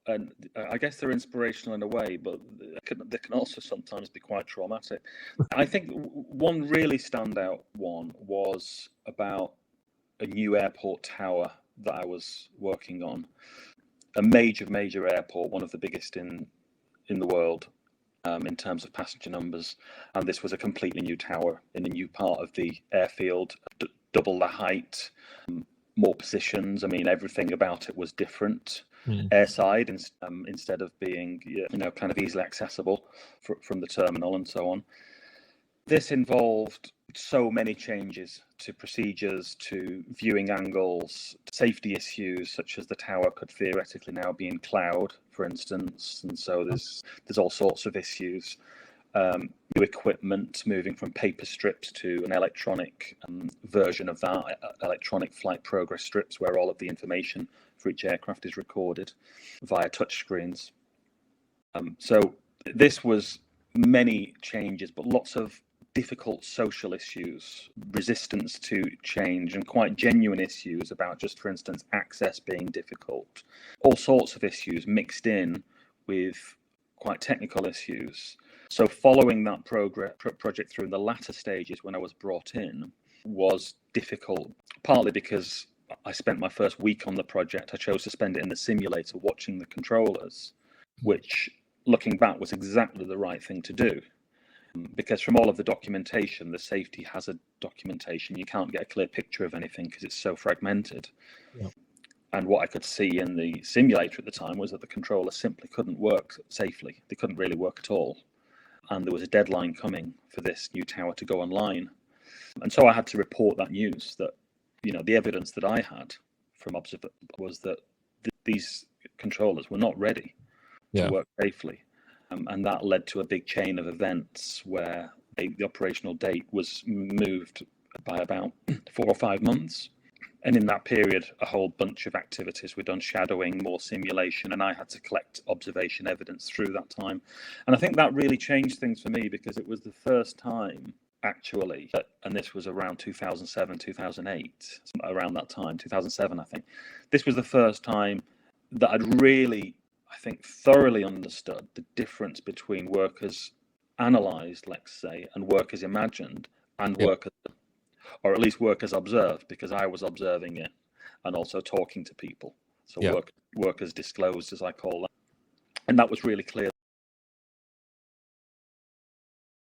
And I guess they're inspirational in a way, but they can also sometimes be quite traumatic. I think one really standout one was about a new airport tower that I was working on, a major airport, one of the biggest in the world in terms of passenger numbers. And this was a completely new tower in a new part of the airfield, double the height, more positions. I mean, everything about it was different. Airside instead of being, kind of easily accessible from the terminal and so on. This involved so many changes to procedures, to viewing angles, safety issues such as the tower could theoretically now be in cloud, for instance, and so there's all sorts of issues. New equipment, moving from paper strips to an electronic version of that, electronic flight progress strips, where all of the information for each aircraft is recorded via touchscreens. So this was many changes, but lots of difficult social issues, resistance to change, and quite genuine issues about just, for instance, access being difficult. All sorts of issues mixed in with quite technical issues. So following that project through the latter stages when I was brought in was difficult, partly because I spent my first week on the project. I chose to spend it in the simulator watching the controllers, which, looking back, was exactly the right thing to do. Because from all of the documentation, the safety hazard documentation, you can't get a clear picture of anything because it's so fragmented. Yeah. And what I could see in the simulator at the time was that the controller simply couldn't work safely. They couldn't really work at all. And there was a deadline coming for this new tower to go online. And so I had to report that news, that, the evidence that I had from observation was that these controllers were not ready to work safely. And that led to a big chain of events where the operational date was moved by about 4 or 5 months. And in that period, a whole bunch of activities were done, shadowing, more simulation, and I had to collect observation evidence through that time. And I think that really changed things for me, because it was the first time, actually, and this was around 2007, 2008, around that time, 2007, I think. This was the first time that I'd really, I think, thoroughly understood the difference between workers analysed, let's say, and workers imagined, and workers, or at least workers observed, because I was observing it and also talking to people. So workers disclosed, as I call that. And that was really clear